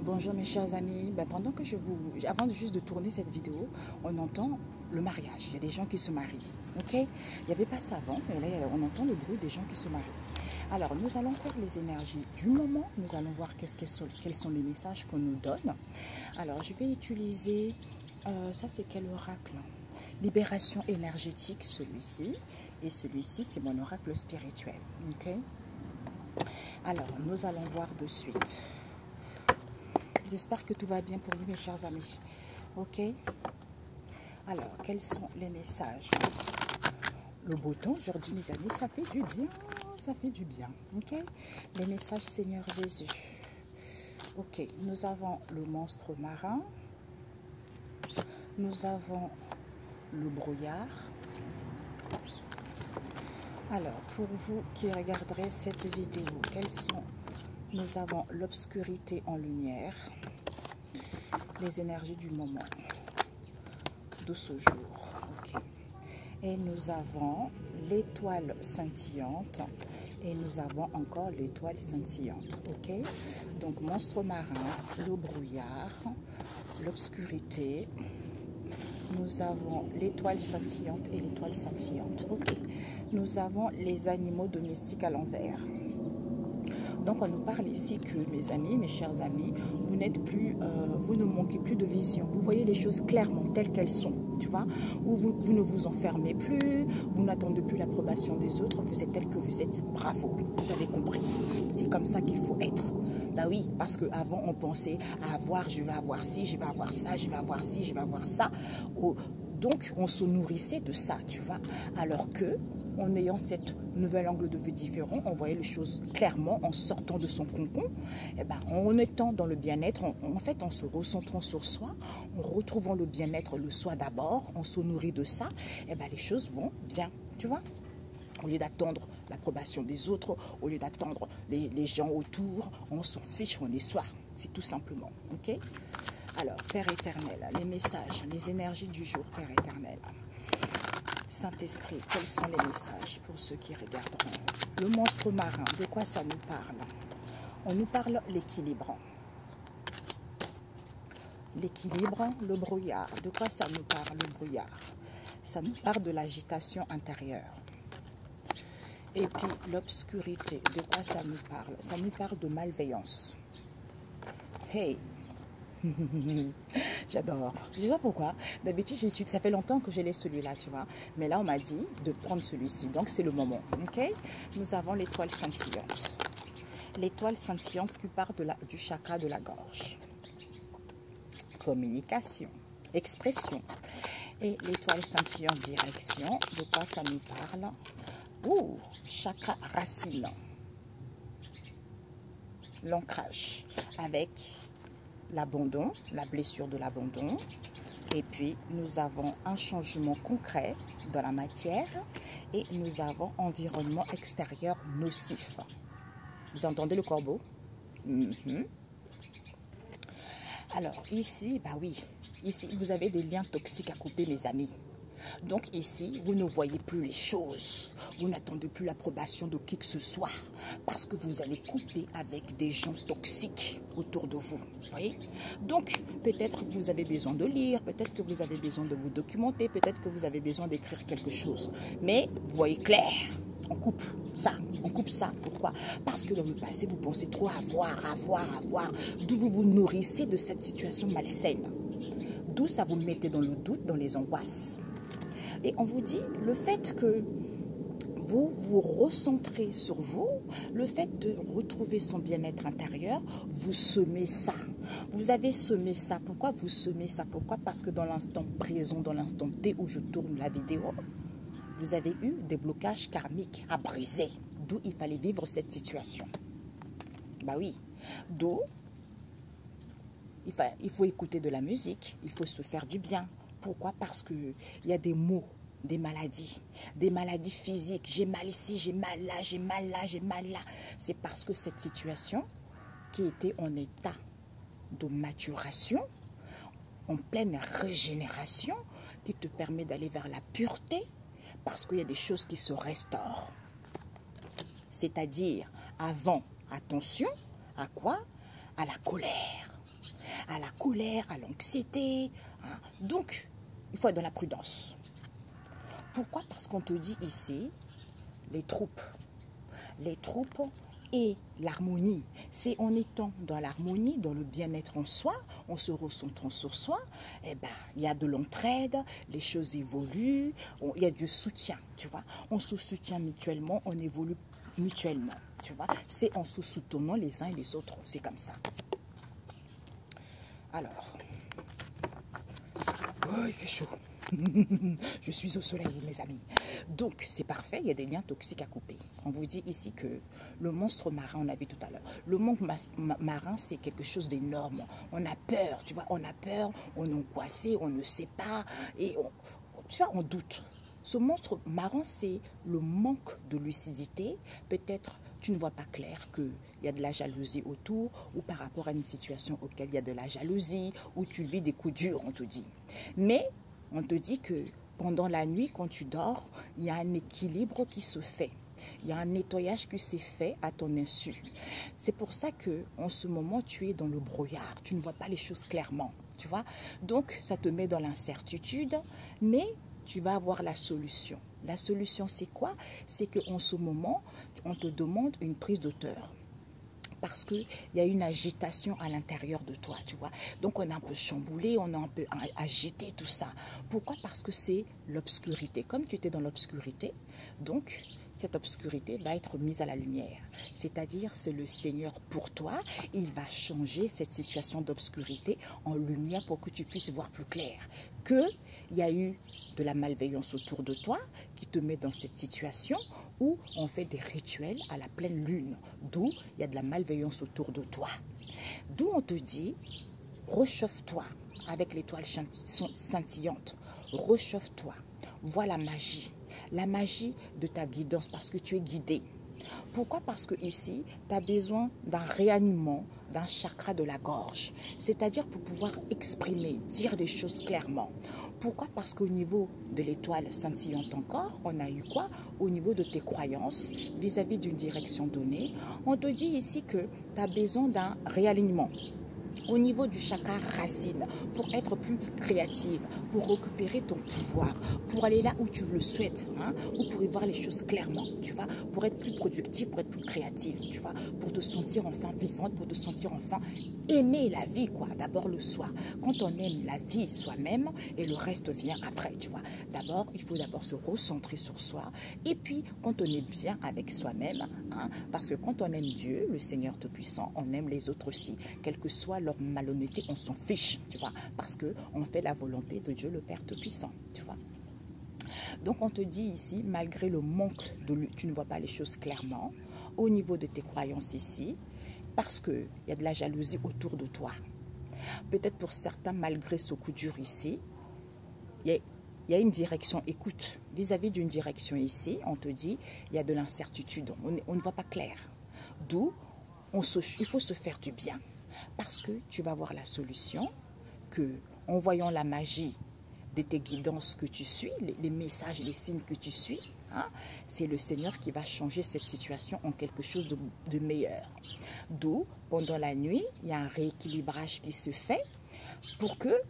Bonjour mes chers amis, pendant que avant juste de tourner cette vidéo, on entend le mariage. Il y a des gens qui se marient, ok? Il n'y avait pas ça avant, mais là on entend le bruit des gens qui se marient. Alors nous allons faire les énergies du moment, nous allons voir quels sont les messages qu'on nous donne. Alors je vais utiliser, ça c'est quel oracle? Libération énergétique, celui-ci, et celui-ci c'est mon oracle spirituel, ok? Alors nous allons voir de suite. J'espère que tout va bien pour vous, mes chers amis. Ok? Alors, quels sont les messages? Le beau temps aujourd'hui, mes amis, ça fait du bien. Ça fait du bien. Ok? Les messages Seigneur Jésus. Ok, nous avons le monstre marin. Nous avons le brouillard. Alors, pour vous qui regarderez cette vidéo, quels sont... Nous avons l'obscurité en lumière, les énergies du moment, de ce jour. Okay. Et nous avons l'étoile scintillante et nous avons encore l'étoile scintillante. Ok. Donc monstre marin, le brouillard, l'obscurité. Nous avons l'étoile scintillante et l'étoile scintillante. Ok. Nous avons les animaux domestiques à l'envers. Donc on nous parle ici que mes amis, mes chers amis, vous n'êtes plus, vous ne manquez plus de vision. Vous voyez les choses clairement telles qu'elles sont, tu vois. Ou vous ne vous enfermez plus, vous n'attendez plus l'approbation des autres, vous êtes tel que vous êtes. Bravo, vous avez compris. C'est comme ça qu'il faut être. Ben oui, parce qu'avant on pensait à avoir, je vais avoir ci, je vais avoir ça, je vais avoir ci, je vais avoir ça. Donc on se nourrissait de ça, tu vois. Alors que en ayant cette nouvel angle de vue différent, on voyait les choses clairement en sortant de son cocon, et en étant dans le bien-être, en fait en se recentrant sur soi, en retrouvant le bien-être, le soi d'abord, on se nourrit de ça, les choses vont bien, tu vois. Au lieu d'attendre l'approbation des autres, au lieu d'attendre les gens autour, on s'en fiche, on est soi, c'est tout simplement, ok? Alors, Père éternel, les messages, les énergies du jour, Père éternel. Saint-Esprit, quels sont les messages pour ceux qui regarderont? Le monstre marin, de quoi ça nous parle? On nous parle l'équilibre. L'équilibre, le brouillard. De quoi ça nous parle, le brouillard? Ça nous parle de l'agitation intérieure. Et puis l'obscurité, de quoi ça nous parle? Ça nous parle de malveillance. Hey! J'adore. Je sais pas pourquoi. D'habitude, ça fait longtemps que je l'ai celui-là, tu vois. Mais là, on m'a dit de prendre celui-ci. Donc, c'est le moment. Ok? Nous avons l'étoile scintillante. L'étoile scintillante qui part du chakra de la gorge. Communication. Expression. Et l'étoile scintillante direction. De quoi ça nous parle? Ouh! Chakra racine. L'ancrage. Avec l'abandon, la blessure de l'abandon. Et puis, nous avons un changement concret dans la matière et nous avons environnement extérieur nocif. Vous entendez le corbeau? Alors, ici, oui, ici, vous avez des liens toxiques à couper, mes amis. Donc ici, vous ne voyez plus les choses. Vous n'attendez plus l'approbation de qui que ce soit. Parce que vous allez couper avec des gens toxiques autour de vous. Voyez? Donc, peut-être que vous avez besoin de lire. Peut-être que vous avez besoin de vous documenter. Peut-être que vous avez besoin d'écrire quelque chose. Mais, vous voyez clair. On coupe ça. On coupe ça. Pourquoi? Parce que dans le passé, vous pensez trop avoir. D'où vous vous nourrissez de cette situation malsaine. D'où ça vous mettez dans le doute, dans les angoisses. Et on vous dit, le fait que vous vous recentrez sur vous, le fait de retrouver son bien-être intérieur, vous semez ça. Vous avez semé ça. Pourquoi vous semez ça? Pourquoi? Parce que dans l'instant présent, dans l'instant T où je tourne la vidéo, vous avez eu des blocages karmiques à briser. D'où il fallait vivre cette situation. Bah oui. D'où il faut écouter de la musique, il faut se faire du bien. Pourquoi? Parce qu'il y a des maux, des maladies physiques. J'ai mal ici, j'ai mal là, j'ai mal là, j'ai mal là. C'est parce que cette situation qui était en état de maturation, en pleine régénération, qui te permet d'aller vers la pureté, parce qu'il y a des choses qui se restaurent. C'est-à-dire, avant, attention, à quoi? À la colère. à la colère, à l'anxiété. Hein. Donc, il faut être dans la prudence. Pourquoi? Parce qu'on te dit ici, les troupes et l'harmonie. C'est en étant dans l'harmonie, dans le bien-être en soi, en se recentrant sur soi, eh ben, il y a de l'entraide, les choses évoluent, il y a du soutien, tu vois. On se soutient mutuellement, on évolue mutuellement, tu vois. C'est en se soutenant les uns et les autres, c'est comme ça. Alors, oh, il fait chaud. Je suis au soleil, mes amis. Donc, c'est parfait, il y a des liens toxiques à couper. On vous dit ici que le monstre marin, on a vu tout à l'heure, le monstre marin, c'est quelque chose d'énorme. On a peur, tu vois, on a peur, on est angoissé, on ne sait pas, et tu vois, on doute. Ce monstre marin, c'est le manque de lucidité. Peut-être tu ne vois pas clair qu'il y a de la jalousie autour, ou par rapport à une situation auquel il y a de la jalousie, ou tu vis des coups durs, on te dit. Mais on te dit que pendant la nuit, quand tu dors, il y a un équilibre qui se fait. Il y a un nettoyage qui s'est fait à ton insu. C'est pour ça que en ce moment, tu es dans le brouillard. Tu ne vois pas les choses clairement, tu vois. Donc, ça te met dans l'incertitude, mais tu vas avoir la solution. La solution, c'est quoi? C'est qu'en ce moment, on te demande une prise d'auteur. Parce qu'il y a une agitation à l'intérieur de toi, tu vois. Donc, on est un peu chamboulé, on est un peu agité, tout ça. Pourquoi? Parce que c'est l'obscurité. Comme tu étais dans l'obscurité, donc, cette obscurité va être mise à la lumière. C'est-à-dire, c'est le Seigneur pour toi. Il va changer cette situation d'obscurité en lumière pour que tu puisses voir plus clair. Qu'il y a eu de la malveillance autour de toi qui te met dans cette situation où on fait des rituels à la pleine lune, d'où il y a de la malveillance autour de toi. D'où on te dit, réchauffe-toi avec l'étoile scintillante, réchauffe-toi, vois la magie de ta guidance parce que tu es guidé. Pourquoi? Parce que ici, tu as besoin d'un réanimement d'un chakra de la gorge, c'est-à-dire pour pouvoir exprimer, dire des choses clairement. Pourquoi? Parce qu'au niveau de l'étoile scintillante encore, on a eu quoi? Au niveau de tes croyances vis-à-vis d'une direction donnée, on te dit ici que tu as besoin d'un réalignement. Au niveau du chakra racine, pour être plus créative, pour récupérer ton pouvoir, pour aller là où tu le souhaites, hein, ou pour y voir les choses clairement, tu vois, pour être plus productive, pour être plus créative, tu vois, pour te sentir enfin vivante, pour te sentir enfin aimer la vie, quoi, d'abord le soi. Quand on aime la vie soi-même, et le reste vient après, tu vois. D'abord, il faut d'abord se recentrer sur soi, et puis quand on est bien avec soi-même, hein, parce que quand on aime Dieu, le Seigneur Tout-Puissant, on aime les autres aussi, quel que soit leur malhonnêteté, on s'en fiche, tu vois, parce qu'on fait la volonté de Dieu le Père Tout-Puissant, tu vois. Donc on te dit ici, malgré le manque tu ne vois pas les choses clairement, au niveau de tes croyances ici, parce qu'il y a de la jalousie autour de toi. Peut-être pour certains, malgré ce coup dur ici, il y a une direction, écoute, vis-à-vis d'une direction ici, on te dit, il y a de l'incertitude, on ne voit pas clair. D'où, il faut se faire du bien. Parce que tu vas voir la solution, que en voyant la magie de tes guidances que tu suis, les messages, les signes que tu suis, hein, c'est le Seigneur qui va changer cette situation en quelque chose de meilleur. D'où, pendant la nuit, il y a un rééquilibrage qui se fait pour que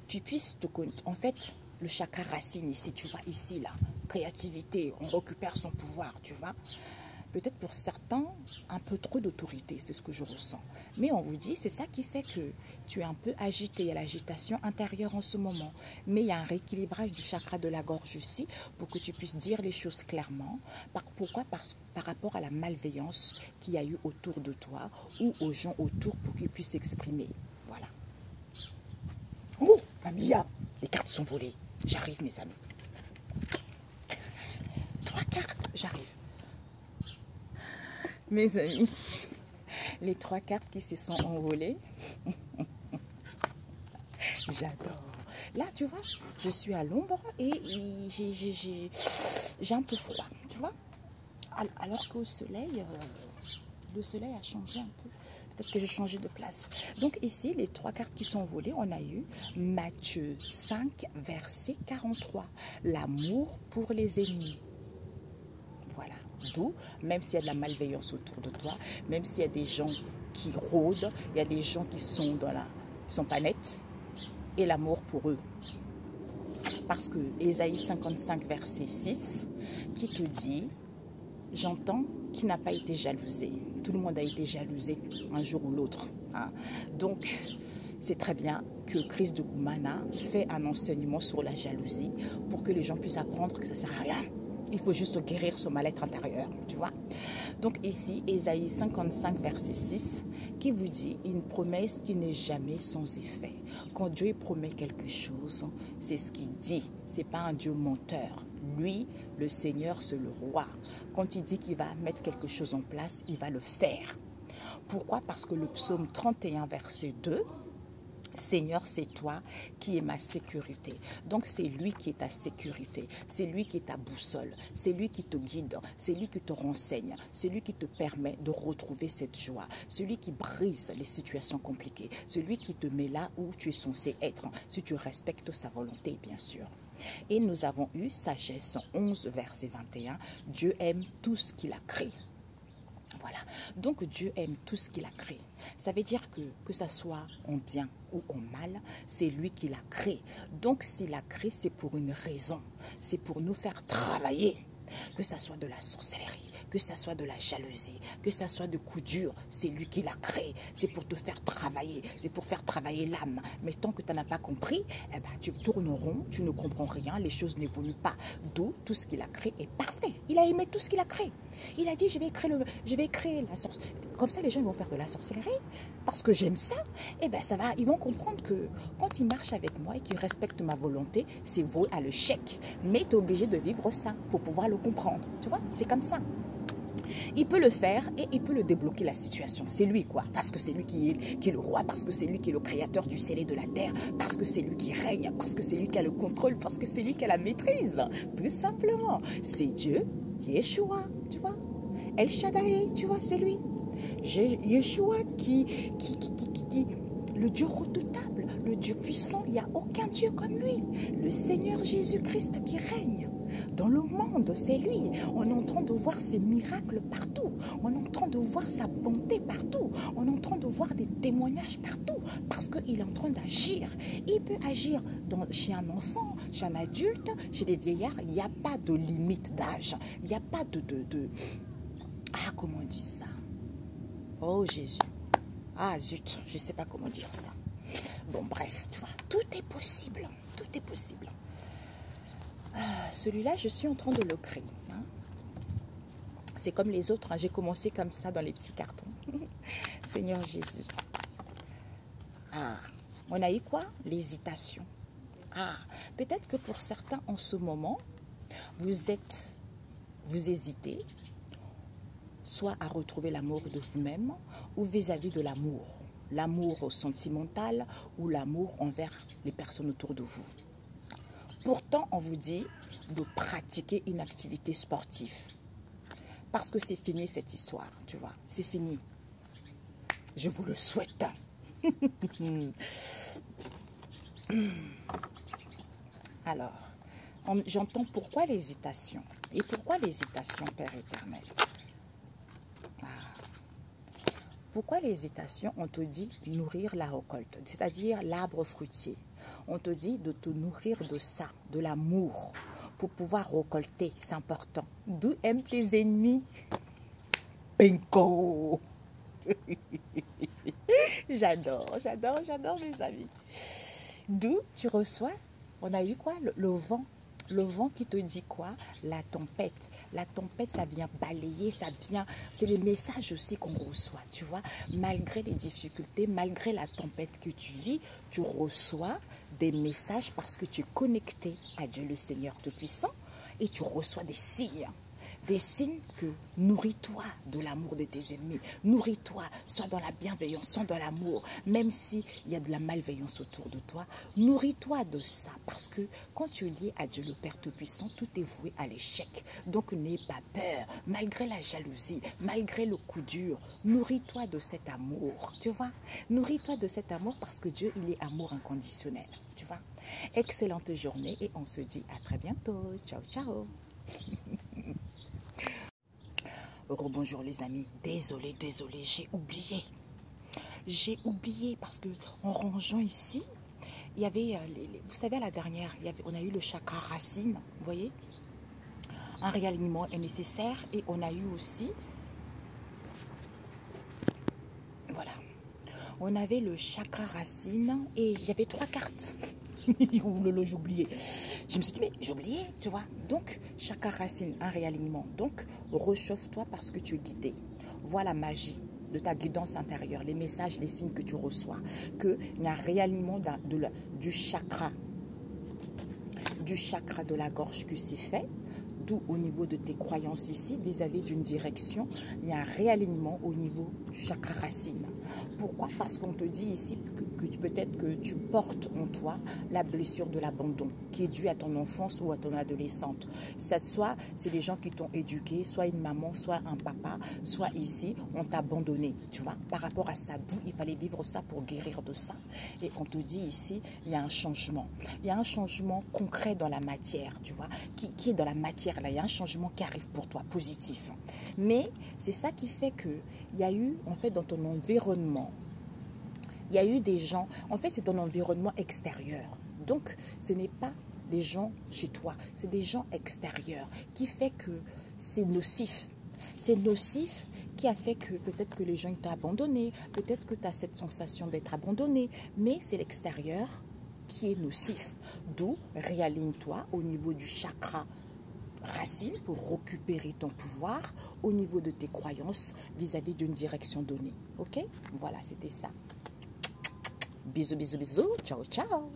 tu puisses te connaître. En fait, le chakra racine ici, tu vois, ici, là, créativité, on récupère son pouvoir, tu vois. Peut-être pour certains, un peu trop d'autorité, c'est ce que je ressens. Mais on vous dit, c'est ça qui fait que tu es un peu agité. Il y a l'agitation intérieure en ce moment. Mais il y a un rééquilibrage du chakra de la gorge ici pour que tu puisses dire les choses clairement. Pourquoi? Par rapport à la malveillance qu'il y a eu autour de toi ou aux gens autour pour qu'ils puissent s'exprimer. Voilà. Oh, Amia, les cartes sont volées. J'arrive, mes amis. 3 cartes, j'arrive. Mes amis, les 3 cartes qui se sont envolées, j'adore. Là, tu vois, je suis à l'ombre et j'ai un peu froid, tu vois. Alors qu'au soleil, le soleil a changé un peu. Peut-être que j'ai changé de place. Donc ici, les 3 cartes qui sont volées, on a eu Matthieu 5, verset 43. L'amour pour les ennemis. Voilà. D'où, même s'il y a de la malveillance autour de toi, même s'il y a des gens qui rôdent, il y a des gens qui sont sont pas nettes et l'amour pour eux. Parce que Ésaïe 55, verset 6, qui te dit, j'entends qui n'a pas été jalousé. Tout le monde a été jalousé un jour ou l'autre. Hein. Donc, c'est très bien que Chris de Goumana fait un enseignement sur la jalousie pour que les gens puissent apprendre que ça ne sert à rien. Il faut juste guérir son mal-être intérieur, tu vois. Donc ici, Ésaïe 55, verset 6, qui vous dit une promesse qui n'est jamais sans effet. Quand Dieu promet quelque chose, c'est ce qu'il dit. Ce n'est pas un Dieu menteur. Lui, le Seigneur, c'est le roi. Quand il dit qu'il va mettre quelque chose en place, il va le faire. Pourquoi? Parce que le psaume 31, verset 2, Seigneur, c'est toi qui es ma sécurité. Donc, c'est lui qui est ta sécurité. C'est lui qui est ta boussole. C'est lui qui te guide. C'est lui qui te renseigne. C'est lui qui te permet de retrouver cette joie. Celui qui brise les situations compliquées. Celui qui te met là où tu es censé être. Si tu respectes sa volonté, bien sûr. Et nous avons eu Sagesse 11, verset 21. Dieu aime tout ce qu'il a créé. Voilà, donc Dieu aime tout ce qu'il a créé. Ça veut dire que ça soit en bien ou en mal, c'est lui qui l'a créé. Donc s'il l'a créé, c'est pour une raison. C'est pour nous faire travailler. Que ça soit de la sorcellerie, que ça soit de la jalousie, que ça soit de coups durs, c'est lui qui l'a créé. C'est pour te faire travailler, c'est pour faire travailler l'âme. Mais tant que tu n'as pas compris, eh ben, tu tournes en rond, tu ne comprends rien, les choses n'évoluent pas. D'où tout ce qu'il a créé est parfait. Il a aimé tout ce qu'il a créé. Il a dit, je vais créer la sorcellerie. Comme ça, les gens vont faire de la sorcellerie. Parce que j'aime ça, eh ben, ça va. Ils vont comprendre que quand ils marchent avec moi et qu'ils respectent ma volonté, c'est voué à l'échec. Mais tu es obligé de vivre ça pour pouvoir le comprendre. Tu vois, c'est comme ça. Il peut le faire et il peut le débloquer la situation. C'est lui quoi, parce que c'est lui qui est le roi, parce que c'est lui qui est le créateur du ciel et de la terre, parce que c'est lui qui règne, parce que c'est lui qui a le contrôle, parce que c'est lui qui a la maîtrise. Tout simplement. C'est Dieu, Yeshua, tu vois. El Shaddai, tu vois, c'est lui. Yeshua le Dieu redoutable, le Dieu puissant, il n'y a aucun Dieu comme lui. Le Seigneur Jésus-Christ qui règne. Dans le monde, c'est lui. On est en train de voir ses miracles partout. On est en train de voir sa bonté partout. On est en train de voir des témoignages partout. Parce qu'il est en train d'agir. Il peut agir chez un enfant, chez un adulte, chez des vieillards. Il n'y a pas de limite d'âge. Il n'y a pas Ah, comment on dit ça? Oh, Jésus. Ah, zut, je ne sais pas comment dire ça. Bon, bref, tu vois, tout est possible. Tout est possible. Celui-là, je suis en train de le créer. Hein. C'est comme les autres. Hein. J'ai commencé comme ça dans les petits cartons. Seigneur Jésus. Ah, on a eu quoi? L'hésitation. Ah, peut-être que pour certains, en ce moment, vous hésitez, soit à retrouver l'amour de vous-même ou vis-à-vis de l'amour. L'amour sentimental ou l'amour envers les personnes autour de vous. Pourtant, on vous dit de pratiquer une activité sportive. Parce que c'est fini cette histoire, tu vois. C'est fini. Je vous le souhaite. Alors, j'entends pourquoi l'hésitation. Et pourquoi l'hésitation, Père éternel? Pourquoi l'hésitation? On te dit nourrir la récolte, c'est-à-dire l'arbre fruitier. On te dit de te nourrir de ça, de l'amour, pour pouvoir récolter, c'est important. D'où aiment tes ennemis? Pinko. J'adore mes amis. D'où tu reçois, on a eu quoi? Le vent. Le vent qui te dit quoi? La tempête. La tempête, ça vient balayer, ça vient... C'est les messages aussi qu'on reçoit, tu vois. Malgré les difficultés, malgré la tempête que tu vis, tu reçois des messages parce que tu es connecté à Dieu le Seigneur Tout-Puissant et tu reçois des signes. Des signes que nourris-toi de l'amour de tes ennemis. Nourris-toi, sois dans la bienveillance, sois dans l'amour. Même s'il y a de la malveillance autour de toi, nourris-toi de ça. Parce que quand tu es lié à Dieu le Père Tout-Puissant, tout est voué à l'échec. Donc n'aie pas peur, malgré la jalousie, malgré le coup dur. Nourris-toi de cet amour, tu vois. Nourris-toi de cet amour parce que Dieu, il est amour inconditionnel, tu vois. Excellente journée et on se dit à très bientôt. Ciao, ciao. Rebonjour les amis, désolé, j'ai oublié. j'ai oublié parce que en rangeant ici, il y avait, vous savez, à la dernière, on a eu le chakra racine, vous voyez. Un réalignement est nécessaire et on a eu aussi, voilà, on avait le chakra racine et j'avais 3 cartes. Oh lolo, j'ai oublié. Je me suis dit, mais j'ai oublié, tu vois. Donc, chakra racine, un réalignement. Donc, réchauffe-toi parce que tu es guidé. Vois la magie de ta guidance intérieure, les messages, les signes que tu reçois. Qu'il y a un réalignement du chakra de la gorge que c'est fait. D'où au niveau de tes croyances ici, vis-à-vis d'une direction, il y a un réalignement au niveau du chakra racine. Pourquoi? Parce qu'on te dit ici que peut-être que tu portes en toi la blessure de l'abandon, qui est due à ton enfance ou à ton adolescente. Soit c'est des gens qui t'ont éduqué, soit une maman, soit un papa, soit ici, on t'a abandonné, tu vois. Par rapport à ça, d'où il fallait vivre ça pour guérir de ça. Et on te dit ici, il y a un changement. Il y a un changement concret dans la matière, tu vois, qui est dans la matière. Là, il y a un changement qui arrive pour toi, positif. Mais c'est ça qui fait qu'il y a eu, en fait, dans ton environnement, il y a eu des gens, en fait, c'est ton environnement extérieur. Donc, ce n'est pas des gens chez toi, c'est des gens extérieurs qui fait que c'est nocif. C'est nocif qui a fait que peut-être que les gens t'ont abandonné, peut-être que tu as cette sensation d'être abandonné, mais c'est l'extérieur qui est nocif. D'où réaligne-toi au niveau du chakra racine pour récupérer ton pouvoir au niveau de tes croyances vis-à-vis d'une direction donnée. Ok? Voilà, c'était ça. Bisous, bisous, bisous. Ciao, ciao.